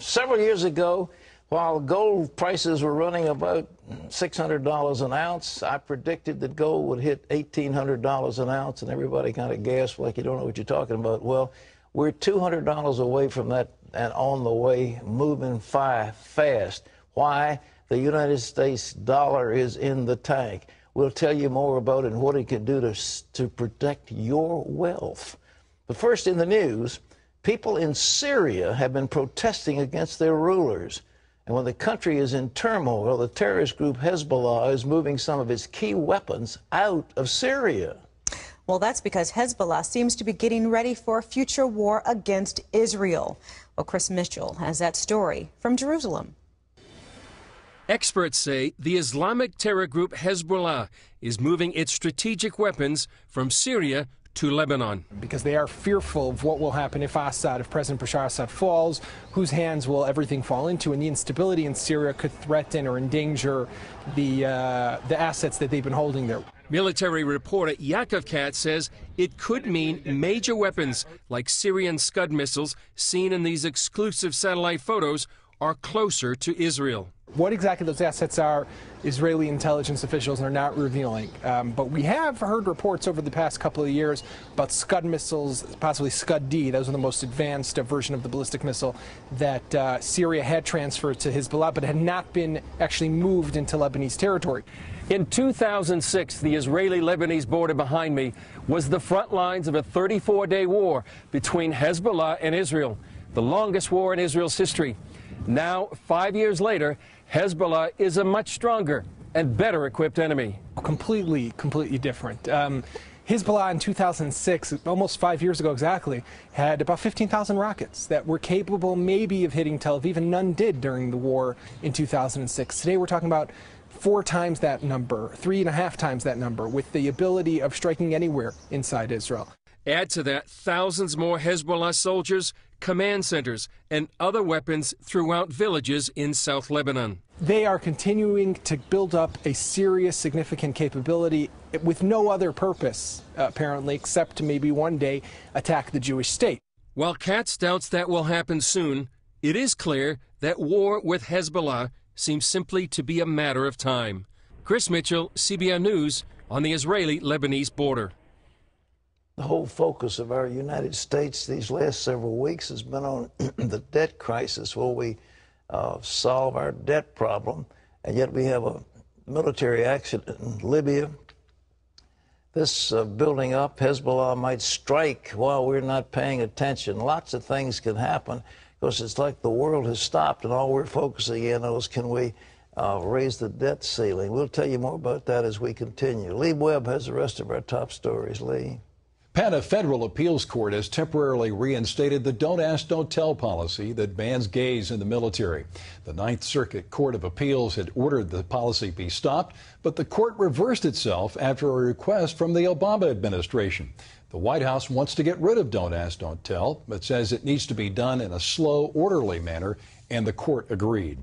Several years ago, while gold prices were running about $600 an ounce, I predicted that gold would hit $1,800 an ounce, and everybody kind of gasped like you don't know what you're talking about. Well, we're $200 away from that and on the way, moving fast. Why? The United States dollar is in the tank. We'll tell you more about it and what it can do to protect your wealth. But first in the news, people in Syria have been protesting against their rulers. And when the country is in turmoil, the terrorist group Hezbollah is moving some of its key weapons out of Syria. Well, that's because Hezbollah seems to be getting ready for a future war against Israel. Well, Chris Mitchell has that story from Jerusalem. Experts say the Islamic terror group Hezbollah is moving its strategic weapons from Syria to Lebanon. Because they are fearful of what will happen if President Bashar Assad falls, whose hands will everything fall into, and the instability in Syria could threaten or endanger the assets that they've been holding there. Military reporter Yaakov Katz says it could mean major weapons like Syrian Scud missiles seen in these exclusive satellite photos are closer to Israel. What exactly those assets are, Israeli intelligence officials are not revealing. But we have heard reports over the past couple of years about Scud missiles, possibly Scud-D. Those are the most advanced version of the ballistic missile that Syria had transferred to Hezbollah, but had not been actually moved into Lebanese territory. In 2006, the Israeli-Lebanese border behind me was the front lines of a 34-day war between Hezbollah and Israel, the longest war in Israel's history. Now, 5 years later, Hezbollah is a much stronger and better equipped enemy. Completely different. Hezbollah in 2006, almost 5 years ago exactly, had about 15,000 rockets that were capable maybe of hitting Tel Aviv, and none did during the war in 2006. Today we're talking about 4 times that number, 3.5 times that number, with the ability of striking anywhere inside Israel. Add to that thousands more Hezbollah soldiers, command centers, and other weapons throughout villages in South Lebanon. They are continuing to build up a serious, significant capability with no other purpose, apparently, except to maybe one day attack the Jewish state. While Katz doubts that will happen soon, it is clear that war with Hezbollah seems simply to be a matter of time. Chris Mitchell, CBN News, on the Israeli-Lebanese border. The whole focus of our United States these last several weeks has been on the debt crisis. Will we solve our debt problem? And yet we have a military accident in Libya. This building up, Hezbollah might strike while we're not paying attention. Lots of things can happen because it's like the world has stopped and all we're focusing in on is can we raise the debt ceiling. We'll tell you more about that as we continue. Lee Webb has the rest of our top stories. Lee. Pat, a federal appeals court has temporarily reinstated the Don't Ask, Don't Tell policy that bans gays in the military. The Ninth Circuit Court of Appeals had ordered the policy be stopped, but the court reversed itself after a request from the Obama administration. The White House wants to get rid of Don't Ask, Don't Tell, but says it needs to be done in a slow, orderly manner, and the court agreed.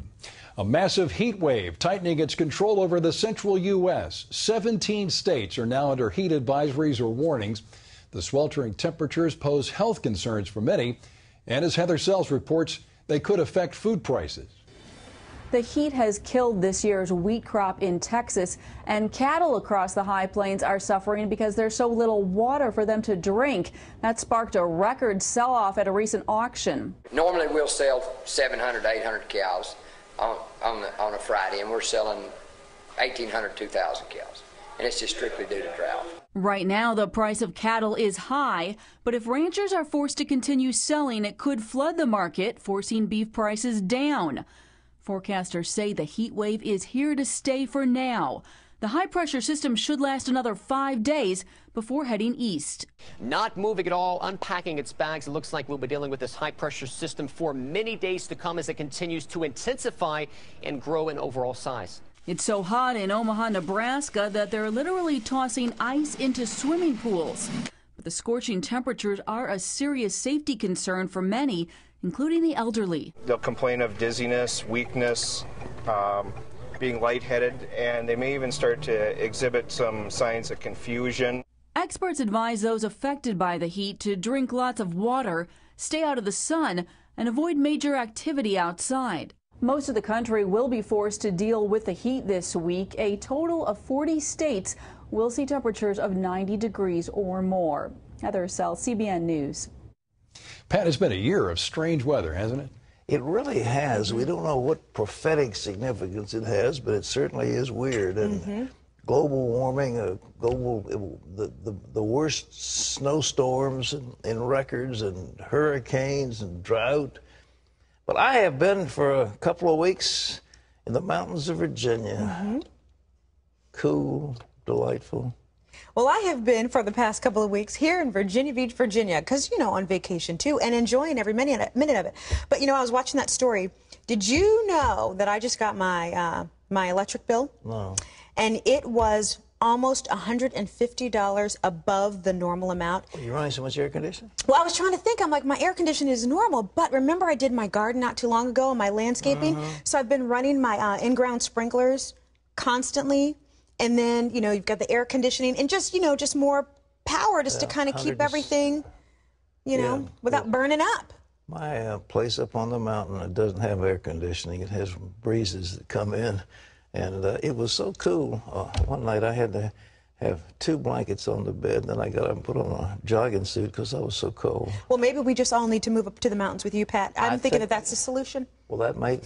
A massive heat wave tightening its control over the central U.S. 17 states are now under heat advisories or warnings. The sweltering temperatures pose health concerns for many, and as Heather Sells reports, they could affect food prices. The heat has killed this year's wheat crop in Texas, and cattle across the high plains are suffering because there's so little water for them to drink. That sparked a record sell-off at a recent auction. Normally we'll sell 700 to 800 cows on a Friday, and we're selling 1,800 to 2,000 cows, and it's just strictly due to drought. Right now, the price of cattle is high, but if ranchers are forced to continue selling, it could flood the market, forcing beef prices down. Forecasters say the heat wave is here to stay for now. The high-pressure system should last another 5 days before heading east. Not moving at all, unpacking its bags. It looks like we'll be dealing with this high-pressure system for many days to come as it continues to intensify and grow in overall size. It's so hot in Omaha, Nebraska, that they're literally tossing ice into swimming pools. But the scorching temperatures are a serious safety concern for many, including the elderly. They'll complain of dizziness, weakness, being lightheaded, and they may even start to exhibit some signs of confusion. Experts advise those affected by the heat to drink lots of water, stay out of the sun, and avoid major activity outside. Most of the country will be forced to deal with the heat this week. A total of 40 states will see temperatures of 90 degrees or more. Heather Sell, CBN News. Pat, it's been a year of strange weather, hasn't it? It really has. We don't know what prophetic significance it has, but it certainly is weird. And global warming, the worst snowstorms in records, and hurricanes and drought. But I have been for a couple of weeks in the mountains of Virginia. Cool, delightful. Well, I have been for the past couple of weeks here in Virginia Beach, Virginia, because, you know, on vacation too, and enjoying every minute of it. But, you know, I was watching that story. Did you know that I just got my my electric bill? No. And it was almost $150 above the normal amount. You're running so much air conditioning? Well, I was trying to think. I'm like, my air conditioning is normal, but remember I did my garden not too long ago, my landscaping? So I've been running my in-ground sprinklers constantly. And then, you know, you've got the air conditioning and just, you know, just more power just to kind of keep everything, you know, without burning up. My place up on the mountain, it doesn't have air conditioning. It has breezes that come in. And it was so cool. One night I had to have 2 blankets on the bed, and then I got up and put on a jogging suit because I was so cold. Well, maybe we just all need to move up to the mountains with you, Pat. I'm thinking that that's the solution. Well, that may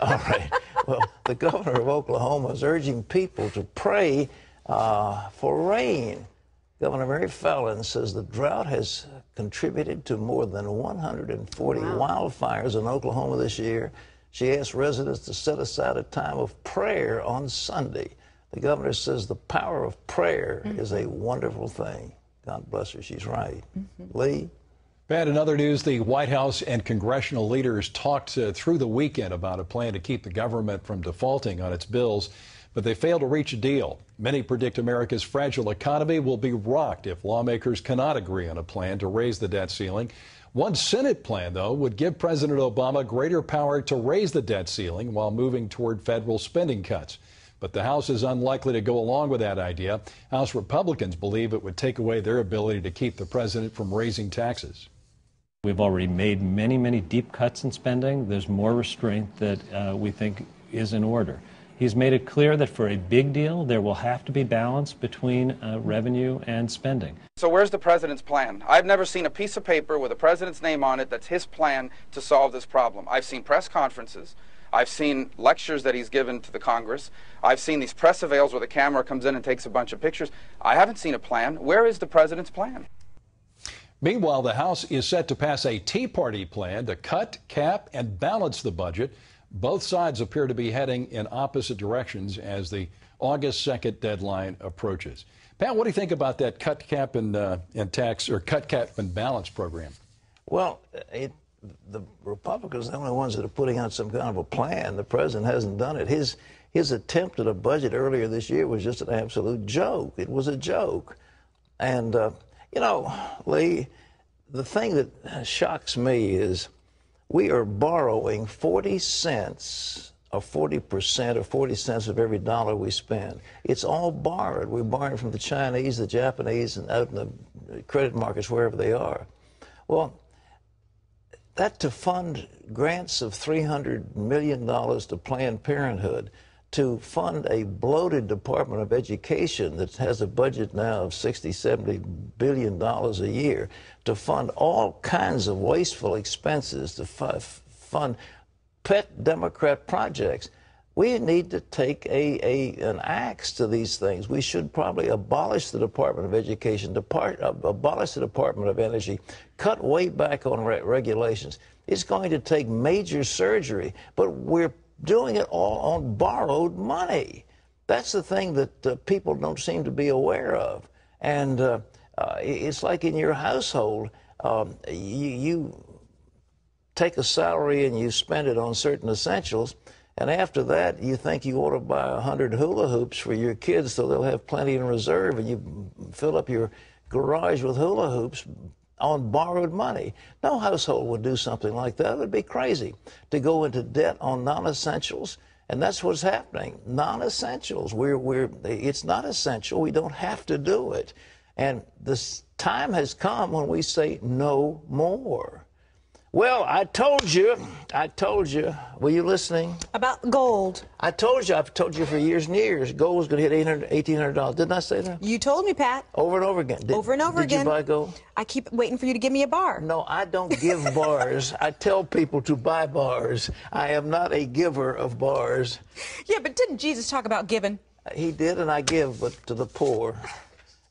all right. Well, the governor of Oklahoma is urging people to pray for rain. Governor Mary Fallin says the drought has contributed to more than 140 wildfires in Oklahoma this year. She asked residents to set aside a time of prayer on Sunday. The governor says the power of prayer is a wonderful thing. God bless her. She's right. Lee? Pat, in other news, the White House and congressional leaders talked through the weekend about a plan to keep the government from defaulting on its bills, but they failed to reach a deal. Many predict America's fragile economy will be rocked if lawmakers cannot agree on a plan to raise the debt ceiling. One Senate plan, though, would give President Obama greater power to raise the debt ceiling while moving toward federal spending cuts. But the House is unlikely to go along with that idea. House Republicans believe it would take away their ability to keep the president from raising taxes. We've already made many, many deep cuts in spending. There's more restraint that we think is in order. He's made it clear that for a big deal, there will have to be balance between revenue and spending. So where's the president's plan? I've never seen a piece of paper with the president's name on it that's his plan to solve this problem. I've seen press conferences. I've seen lectures that he's given to the Congress. I've seen these press avails where the camera comes in and takes a bunch of pictures. I haven't seen a plan. Where is the president's plan? Meanwhile, the House is set to pass a Tea Party plan to cut, cap, and balance the budget. Both sides appear to be heading in opposite directions as the August 2nd deadline approaches. Pat, what do you think about that cut, cap, and tax, or cut, cap, and balance program? Well, the Republicans are the only ones that are putting out some kind of a plan. The president hasn't done it. His attempt at a budget earlier this year was just an absolute joke. It was a joke. And, you know, Lee, the thing that shocks me is we are borrowing 40 cents or 40% or 40 cents of every dollar we spend. It's all borrowed. We're borrowing from the Chinese, the Japanese, and out in the credit markets, wherever they are. Well, that to fund grants of $300 million to Planned Parenthood, to fund a bloated Department of Education that has a budget now of $60, $70 billion a year, to fund all kinds of wasteful expenses, to fund pet Democrat projects. We need to take an axe to these things. We should probably abolish the Department of Education, abolish the Department of Energy, cut way back on regulations. It's going to take major surgery, but we're doing it all on borrowed money. That's the thing that people don't seem to be aware of. And it's like in your household, you take a salary and you spend it on certain essentials, and after that, you think you ought to buy 100 hula hoops for your kids so they'll have plenty in reserve, and you fill up your garage with hula hoops on borrowed money. No household would do something like that. It would be crazy to go into debt on non-essentials, and that's what's happening. Non-essentials. It's not essential. We don't have to do it. And this time has come when we say no more. Well, I told you, were you listening? About gold. I've told you for years and years, gold was going to hit $1,800. Didn't I say that? You told me, Pat. Over and over again. Over and over again. Did you buy gold? I keep waiting for you to give me a bar. No, I don't give bars. I tell people to buy bars. I am not a giver of bars. Yeah, but didn't Jesus talk about giving? He did, and I give, but to the poor.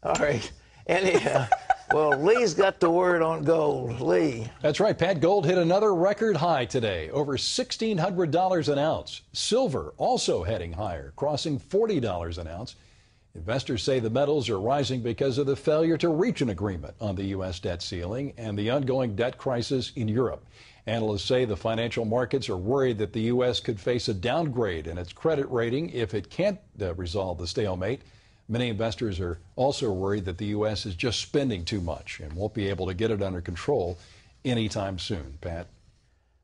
All right. Anyhow. Well, Lee's got the word on gold. Lee. That's right, Pat. Gold hit another record high today, over $1,600 an ounce. Silver also heading higher, crossing $40 an ounce. Investors say the metals are rising because of the failure to reach an agreement on the U.S. debt ceiling and the ongoing debt crisis in Europe. Analysts say the financial markets are worried that the U.S. could face a downgrade in its credit rating if it can't resolve the stalemate. Many investors are also worried that the U.S. is just spending too much and won't be able to get it under control anytime soon. Pat?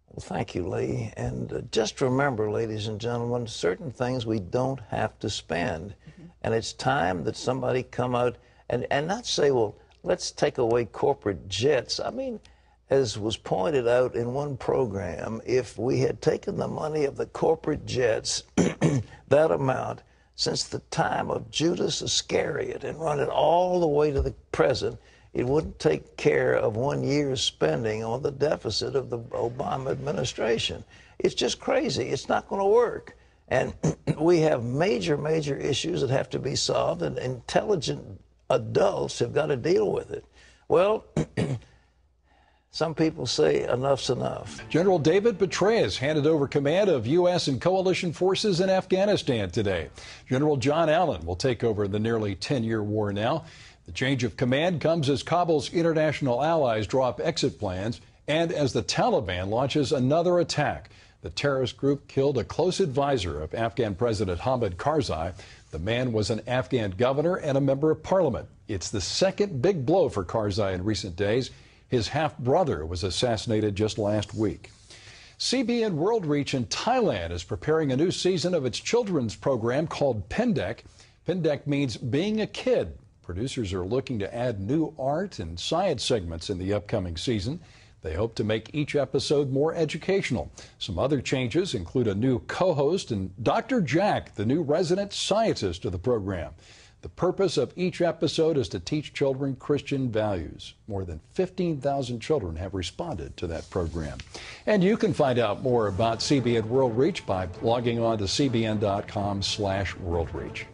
Well, thank you, Lee. And just remember, ladies and gentlemen, certain things we don't have to spend. And it's time that somebody come out and not say, well, let's take away corporate jets. I mean, as was pointed out in one program, if we had taken the money of the corporate jets, that amount, since the time of Judas Iscariot and run it all the way to the present, it wouldn't take care of 1 year's spending on the deficit of the Obama administration. It's just crazy. It's not going to work. And we have major, major issues that have to be solved, and intelligent adults have got to deal with it. Well, some people say enough's enough. General David Petraeus handed over command of U.S. and coalition forces in Afghanistan today. General John Allen will take over the nearly 10-year war now. The change of command comes as Kabul's international allies draw up exit plans and as the Taliban launches another attack. The terrorist group killed a close advisor of Afghan President Hamid Karzai. The man was an Afghan governor and a member of parliament. It's the second big blow for Karzai in recent days. His half-brother was assassinated just last week. CBN World Reach in Thailand is preparing a new season of its children's program called Pendek. Pendek means being a kid. Producers are looking to add new art and science segments in the upcoming season. They hope to make each episode more educational. Some other changes include a new co-host and Dr. Jack, the new resident scientist of the program. The purpose of each episode is to teach children Christian values. More than 15,000 children have responded to that program. And you can find out more about CBN World Reach by logging on to cbn.com/worldreach.